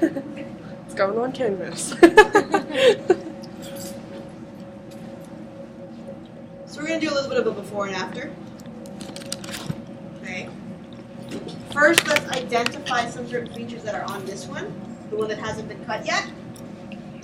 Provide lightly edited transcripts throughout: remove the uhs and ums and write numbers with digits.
It's going on canvas. So we're going to do a little bit of a before and after. Okay. First, let's identify some certain features that are on this one, the one that hasn't been cut yet.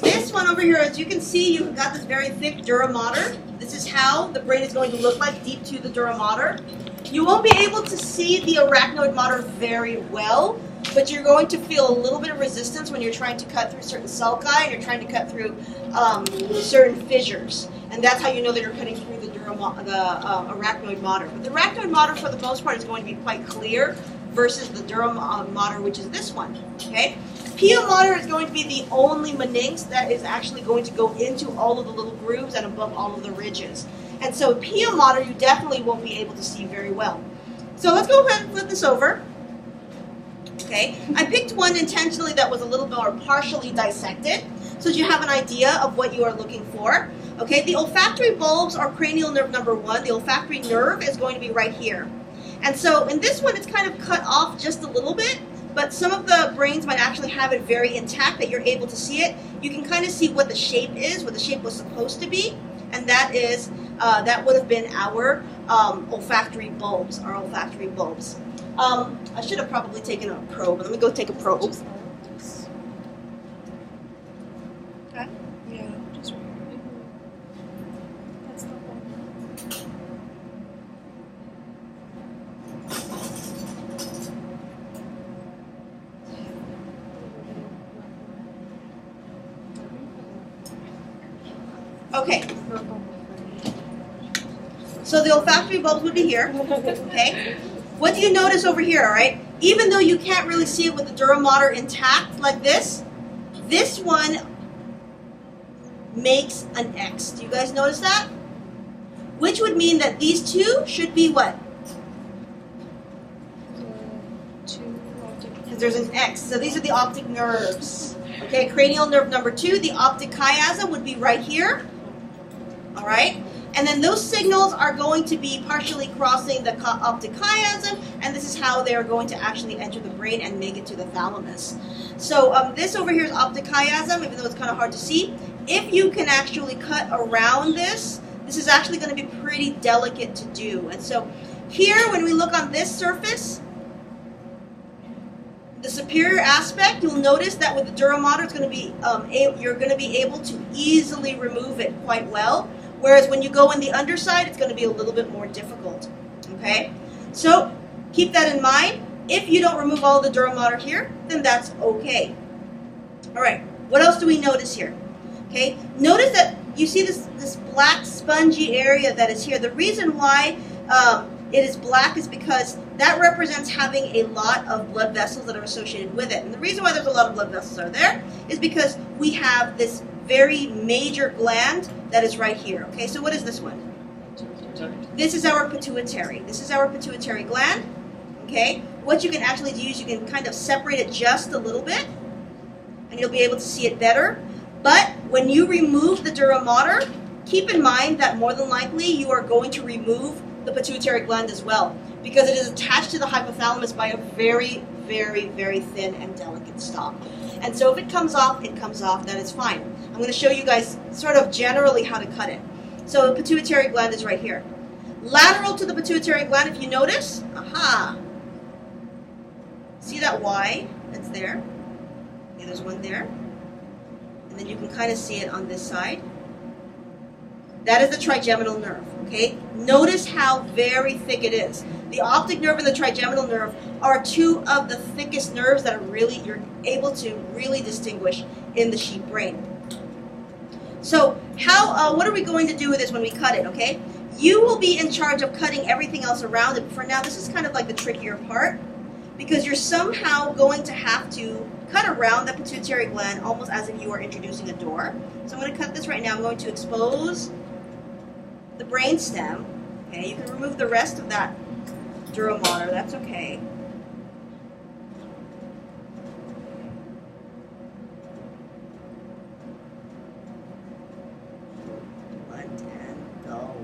This one over here, as you can see, you've got this very thick dura mater. This is how the brain is going to look like deep to the dura mater. You won't be able to see the arachnoid mater very well, but you're going to feel a little bit of resistance when you're trying to cut through certain sulci and you're trying to cut through certain fissures. And that's how you know that you're cutting through the arachnoid mater. But the arachnoid mater, for the most part, is going to be quite clear versus the dura mater, which is this one. Okay? Pia mater is going to be the only meninx that is actually going to go into all of the little grooves and above all of the ridges. And so pia mater, you definitely won't be able to see very well. So let's go ahead and flip this over. Okay, I picked one intentionally that was a little more partially dissected, so that you have an idea of what you are looking for. Okay, the olfactory bulbs are cranial nerve number 1. The olfactory nerve is going to be right here. And so in this one, it's kind of cut off just a little bit, but some of the brains might actually have it very intact that you're able to see it. You can kind of see what the shape is, what the shape was supposed to be, and that is, that would have been our olfactory bulbs, I should have probably taken a probe. Let me go take a probe. Okay. Yeah, just right here. That's the one. Okay. So the olfactory bulbs would be here. Okay. What do you notice over here, all right? Even though you can't really see it with the dura mater intact like this one makes an X. Do you guys notice that? Which would mean that these two should be what? Because there's an X. So these are the optic nerves. Okay, cranial nerve number 2, the optic chiasm would be right here. All right? And then those signals are going to be partially crossing the optic chiasm, and this is how they are going to actually enter the brain and make it to the thalamus. So this over here is optic chiasm, even though it's kind of hard to see. If you can actually cut around this, this is actually going to be pretty delicate to do. And so here, when we look on this surface, the superior aspect, you'll notice that with the dura mater, it's going to be you're going to be able to easily remove it quite well. Whereas when you go in the underside, it's going to be a little bit more difficult. Okay? So keep that in mind. If you don't remove all the dura mater here, then that's okay. All right. What else do we notice here? Okay. Notice that you see this black spongy area that is here. The reason why it is black is because that represents having a lot of blood vessels that are associated with it. And the reason why there's a lot of blood vessels are there is because we have this very major gland that is right here. Okay, so what is this one? This is our pituitary. This is our pituitary gland. Okay, what you can actually do is you can kind of separate it just a little bit, and you'll be able to see it better. But when you remove the dura mater, keep in mind that more than likely you are going to remove the pituitary gland as well, because it is attached to the hypothalamus by a very, very, very thin and delicate stalk. And so if it comes off, that is fine. I'm going to show you guys sort of generally how to cut it. So the pituitary gland is right here. Lateral to the pituitary gland, if you notice, aha, see that Y that's there? Okay, there's one there. And then you can kind of see it on this side. That is the trigeminal nerve, okay? Notice how very thick it is. The optic nerve and the trigeminal nerve are two of the thickest nerves that are really, you're able to really distinguish in the sheep brain. So what are we going to do with this when we cut it, okay? You will be in charge of cutting everything else around it. But for now, this is kind of like the trickier part, because you're somehow going to have to cut around the pituitary gland almost as if you are introducing a door. So I'm going to cut this right now. I'm going to expose the brain stem. Okay, you can remove the rest of that dura mater. That's okay. Blunt and dull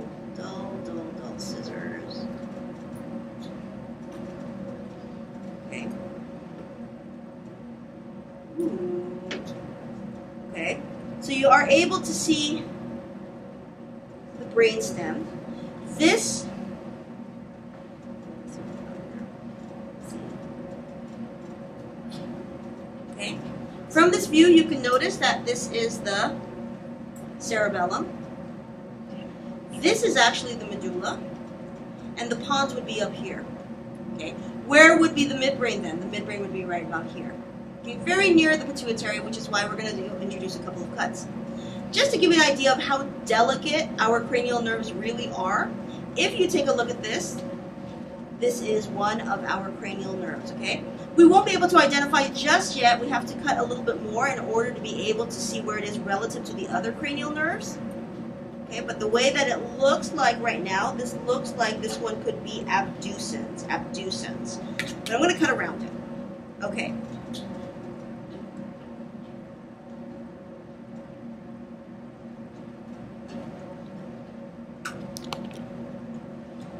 scissors. Okay. Ooh. So you are able to see the brainstem. This okay. From this view, you can notice that this is the cerebellum. This is actually the medulla, and the pons would be up here. Okay, where would be the midbrain then? The midbrain would be right about here. Okay, very near the pituitary, which is why we're going to introduce a couple of cuts. Just to give you an idea of how delicate our cranial nerves really are, if you take a look at this, this is one of our cranial nerves, okay? We won't be able to identify it just yet. We have to cut a little bit more in order to be able to see where it is relative to the other cranial nerves. Okay, but the way that it looks like right now, this looks like this one could be abducens. But I'm going to cut around it. Okay.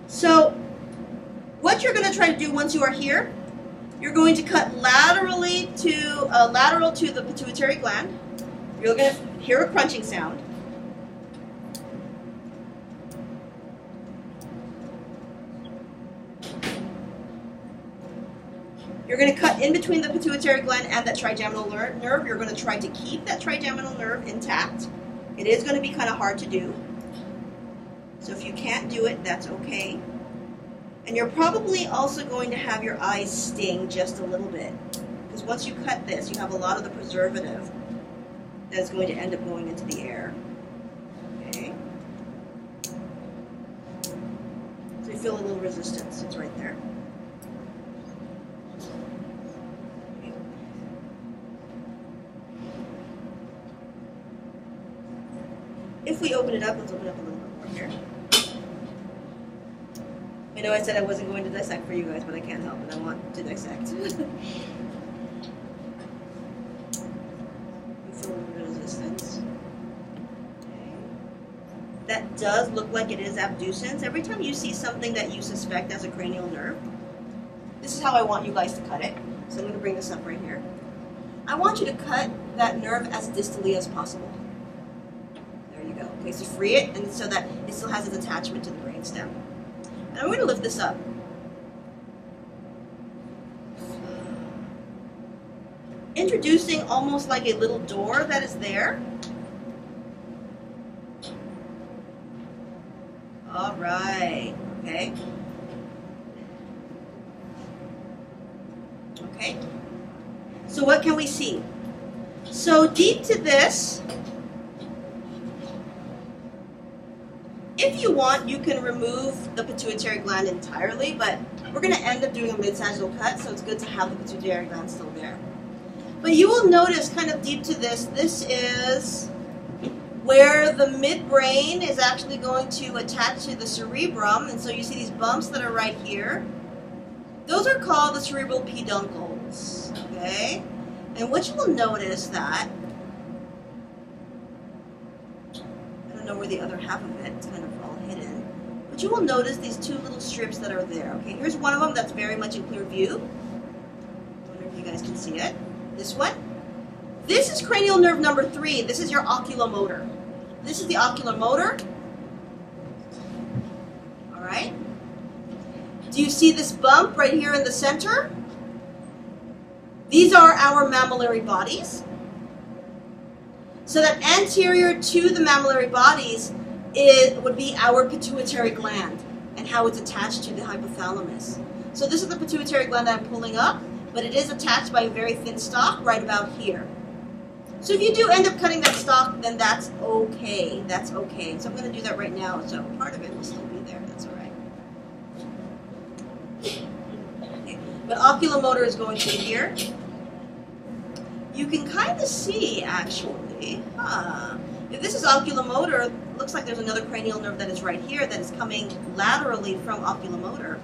So, what you're going to try to do once you are here, you're going to cut lateral to the pituitary gland. You're going to hear a crunching sound. You're going to cut in between the pituitary gland and that trigeminal nerve. You're going to try to keep that trigeminal nerve intact. It is going to be kind of hard to do. So if you can't do it, that's okay. And you're probably also going to have your eyes sting just a little bit. Because once you cut this, you have a lot of the preservative that's going to end up going into the air. Okay? So you feel a little resistance. It's right there. Okay. If we open it up, let's open it up a little bit more here. I know I said I wasn't going to dissect for you guys, but I can't help it. I want to dissect. You feel a little bit of resistance. Okay. That does look like it is abducens. Every time you see something that you suspect as a cranial nerve, this is how I want you guys to cut it. So I'm going to bring this up right here. I want you to cut that nerve as distally as possible. There you go. Okay, so free it, and so that it still has its attachment to the brainstem. And I'm going to lift this up. Introducing almost like a little door that is there. All right, okay. Okay. So what can we see? So deep to this, if you want, you can remove the pituitary gland entirely, but we're going to end up doing a mid-sagittal cut, so it's good to have the pituitary gland still there. But you will notice kind of deep to this, this is where the midbrain is actually going to attach to the cerebrum, and so you see these bumps that are right here. Those are called the cerebral peduncles, okay? And what you will notice that, I don't know where the other half of it, it's kind of all hidden, but you will notice these two little strips that are there, okay? Here's one of them that's very much in clear view. I wonder if you guys can see it. This one. This is cranial nerve number 3. This is your oculomotor. This is the oculomotor. All right. Do you see this bump right here in the center? These are our mammillary bodies. So that anterior to the mammillary bodies would be our pituitary gland and how it's attached to the hypothalamus. So this is the pituitary gland that I'm pulling up, but it is attached by a very thin stalk right about here. So if you do end up cutting that stalk, then that's okay. That's okay. So I'm going to do that right now, so part of it will still be there. That's all right. Okay. But oculomotor is going to be here. You can kind of see, actually, if this is oculomotor, it looks like there's another cranial nerve that is right here that is coming laterally from oculomotor.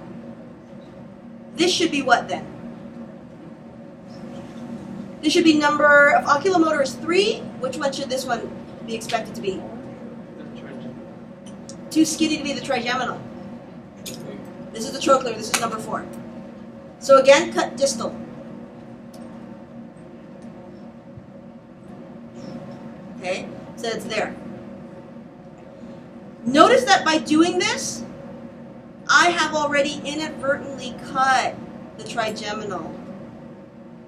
This should be what then? This should be number, if oculomotor is 3, which one should this one be expected to be? Too skinny to be the trigeminal. This is the trochlear, this is number 4. So again, cut distal. Okay, that it's there. Notice that by doing this, I have already inadvertently cut the trigeminal.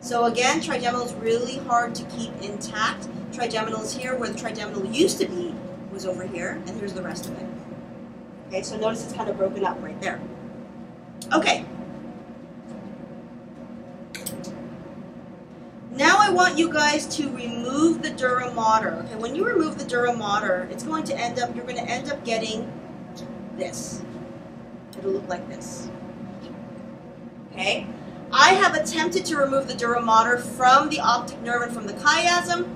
So again, trigeminal is really hard to keep intact. Trigeminal is here, where the trigeminal used to be was over here, and here's the rest of it. Okay, so notice it's kind of broken up right there. Okay. Now I want you guys to remove the dura mater. Okay, when you remove the dura mater, it's going to end up, you're going to end up getting this. It'll look like this. Okay? I have attempted to remove the dura mater from the optic nerve and from the chiasm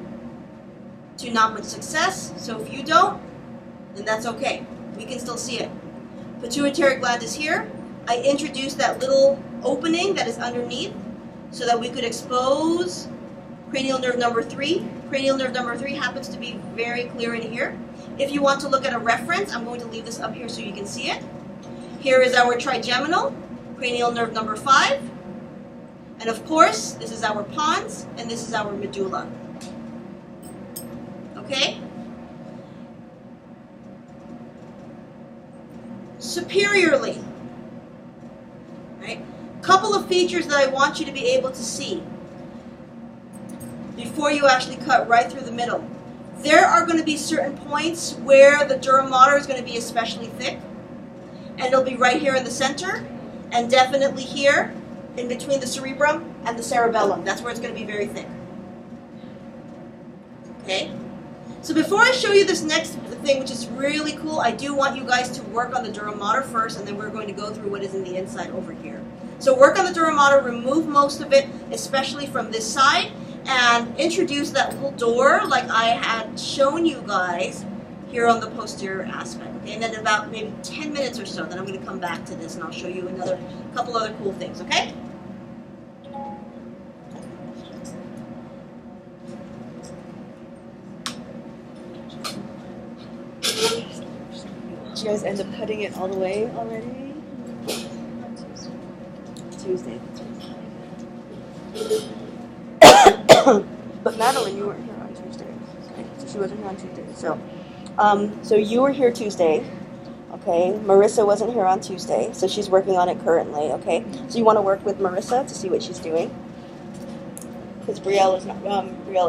to not much success. So if you don't, then that's okay. We can still see it. Pituitary gland is here. I introduced that little opening that is underneath so that we could expose cranial nerve number 3. Cranial nerve number 3 happens to be very clear in here. If you want to look at a reference, I'm going to leave this up here so you can see it. Here is our trigeminal, cranial nerve number 5. And of course, this is our pons, and this is our medulla. Okay? Superiorly, right? Couple of features that I want you to be able to see before you actually cut right through the middle. There are going to be certain points where the dura mater is going to be especially thick, and it'll be right here in the center, and definitely here in between the cerebrum and the cerebellum. That's where it's going to be very thick. Okay? So before I show you this next thing, which is really cool, I do want you guys to work on the dura mater first, and then we're going to go through what is in the inside over here. So work on the dura mater, remove most of it, especially from this side, and introduce that little door like I had shown you guys here on the posterior aspect. Okay? And then in about maybe 10 minutes or so, then I'm going to come back to this and I'll show you another couple other cool things, okay? Did you guys end up cutting it all the way already? Tuesday. But Madeline, you weren't here on Tuesday. Okay, so she wasn't here on Tuesday. So you were here Tuesday. Okay, Marissa wasn't here on Tuesday, so she's working on it currently. Okay, so you want to work with Marissa to see what she's doing, because Brielle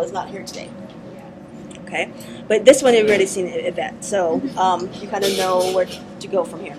is not here today. Okay, but this one you've already seen Yvette, so you kind of know where to go from here.